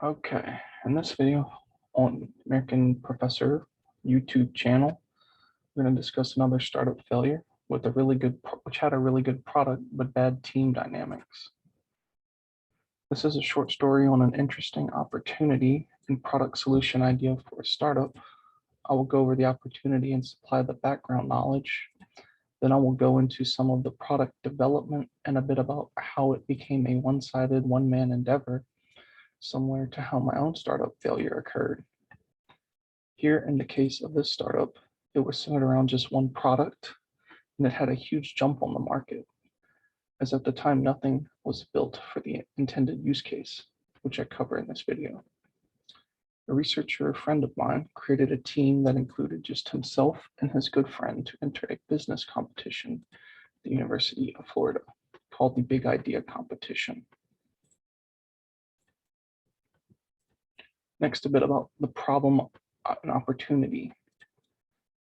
Okay, in this video on American Professor YouTube channel, we're going to discuss another startup failure with which had a really good product but bad team dynamics. This is a short story on an interesting opportunity and product solution idea for a startup. I will go over the opportunity and supply the background knowledge. Then I will go into some of the product development and a bit about how it became a one-sided, one-man endeavor, similar to how my own startup failure occurred. Here, in the case of this startup, it was centered around just one product, and it had a huge jump on the market, as at the time nothing was built for the intended use case, which I cover in this video. A researcher friend of mine created a team that included just himself and his good friend to enter a business competition at the University of Florida called the Big Idea Competition. Next, a bit about the problem and opportunity.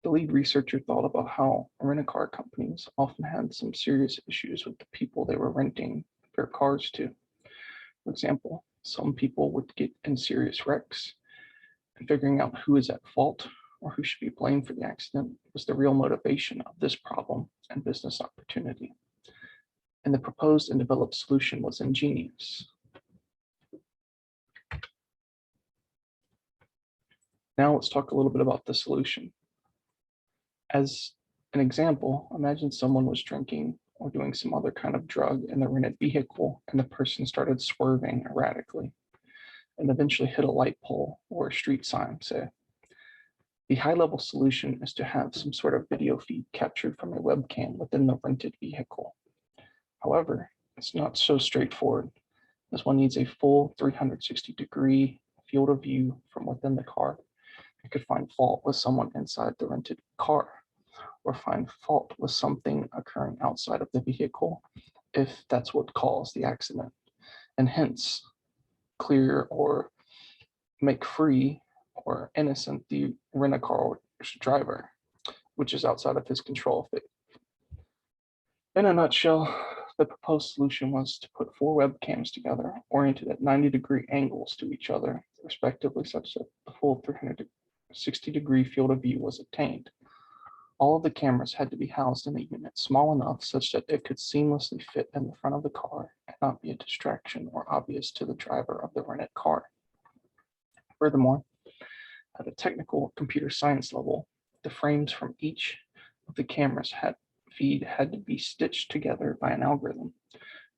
The lead researcher thought about how rent-a-car companies often had some serious issues with the people they were renting their cars to. For example, some people would get in serious wrecks, and figuring out who is at fault or who should be blamed for the accident was the real motivation of this problem and business opportunity. And the proposed and developed solution was ingenious. Now let's talk a little bit about the solution. As an example, imagine someone was drinking or doing some other kind of drug in the rented vehicle, and the person started swerving erratically and eventually hit a light pole or a street sign, say. The high-level solution is to have some sort of video feed captured from a webcam within the rented vehicle. However, it's not so straightforward, as one needs a full 360-degree field of view from within the car. You could find fault with someone inside the rented car, or find fault with something occurring outside of the vehicle, if that's what caused the accident, and hence clear or make free or innocent the rent-a-car driver, which is outside of his control. In a nutshell, the proposed solution was to put 4 webcams together, oriented at 90-degree angles to each other, respectively, such that the full 360-degree field of view was obtained. All of the cameras had to be housed in a unit small enough such that it could seamlessly fit in the front of the car and not be a distraction or obvious to the driver of the rented car. Furthermore, at a technical computer science level, the frames from each of the cameras had to be stitched together by an algorithm,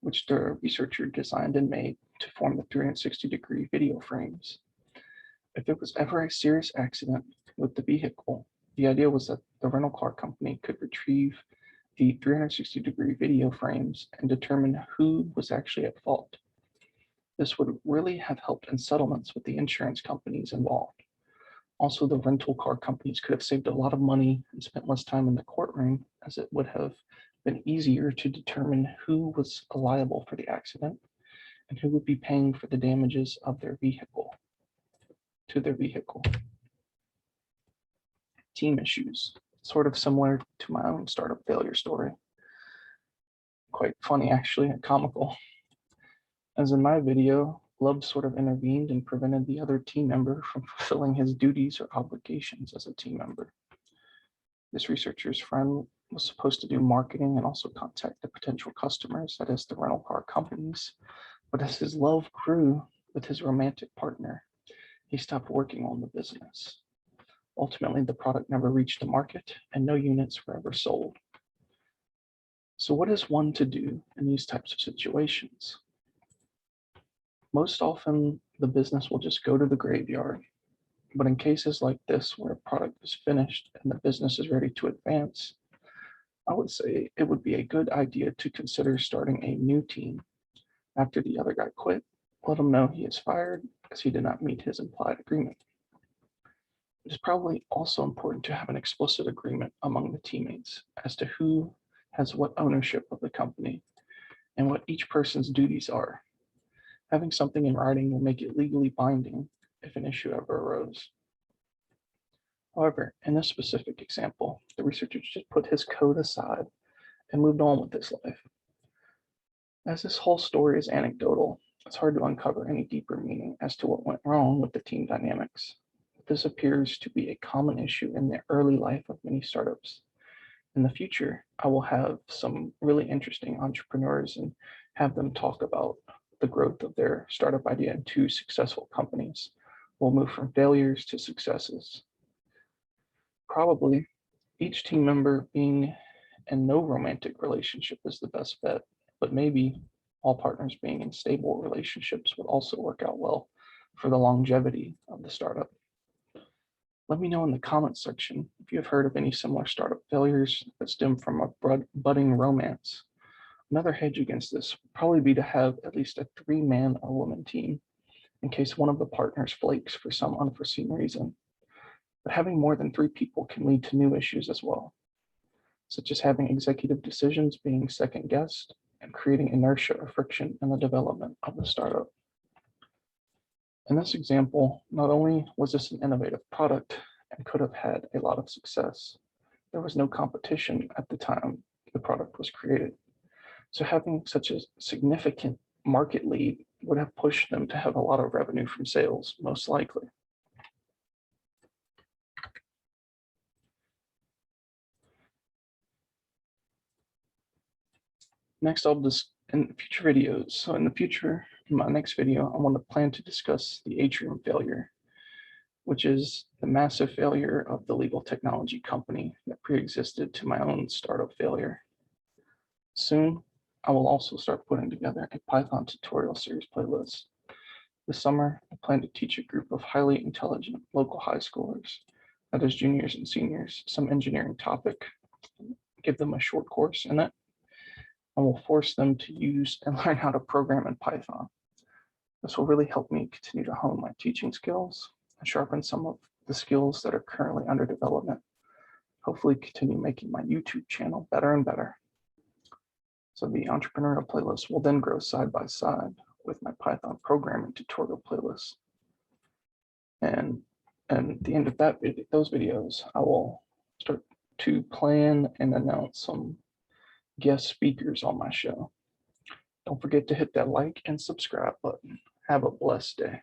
which the researcher designed and made to form the 360-degree video frames. If there was ever a serious accident with the vehicle, the idea was that the rental car company could retrieve the 360-degree video frames and determine who was actually at fault. This would really have helped in settlements with the insurance companies involved. Also, the rental car companies could have saved a lot of money and spent less time in the courtroom, as it would have been easier to determine who was liable for the accident and who would be paying for the damages of their vehicle. Team issues, sort of similar to my own startup failure story. Quite funny, actually, and comical. As in my video, Love sort of intervened and prevented the other team member from fulfilling his duties or obligations as a team member. This researcher's friend was supposed to do marketing and also contact the potential customers, that is the rental car companies, but as his love grew with his romantic partner, he stopped working on the business. Ultimately, the product never reached the market and no units were ever sold. So what is one to do in these types of situations? Most often, the business will just go to the graveyard. But in cases like this, where a product is finished and the business is ready to advance, I would say it would be a good idea to consider starting a new team. After the other guy quit, let him know he is fired as he did not meet his implied agreement. It is probably also important to have an explicit agreement among the teammates as to who has what ownership of the company and what each person's duties are. Having something in writing will make it legally binding if an issue ever arose. However, in this specific example, the researcher just put his code aside and moved on with his life. As this whole story is anecdotal, It's hard to uncover any deeper meaning as to what went wrong with the team dynamics. This appears to be a common issue in the early life of many startups. In the future, I will have some really interesting entrepreneurs and have them talk about the growth of their startup idea into successful companies. We'll move from failures to successes. Probably each team member being in no romantic relationship is the best bet, but maybe all partners being in stable relationships would also work out well for the longevity of the startup. Let me know in the comments section if you have heard of any similar startup failures that stem from a budding romance. Another hedge against this would probably be to have at least a 3-man or woman team in case one of the partners flakes for some unforeseen reason. But having more than 3 people can lead to new issues as well, such as having executive decisions being second guessed and creating inertia or friction in the development of the startup. In this example, not only was this an innovative product and could have had a lot of success, there was no competition at the time the product was created. So having such a significant market lead would have pushed them to have a lot of revenue from sales, most likely. Next, I'll just in future videos. So in the future, in my next video, I want to plan to discuss the atrium failure, which is the massive failure of the legal technology company that pre-existed to my own startup failure. Soon, I will also start putting together a Python tutorial series playlist. This summer, I plan to teach a group of highly intelligent local high schoolers, that is juniors and seniors, some engineering topic, give them a short course in it, and will force them to use and learn how to program in Python. This will really help me continue to hone my teaching skills and sharpen some of the skills that are currently under development. Hopefully continue making my YouTube channel better and better. So the entrepreneurial playlist will then grow side by side with my Python programming tutorial playlist. And at the end of those videos, I will start to plan and announce some guest speakers on my show. Don't forget to hit that like and subscribe button. Have a blessed day.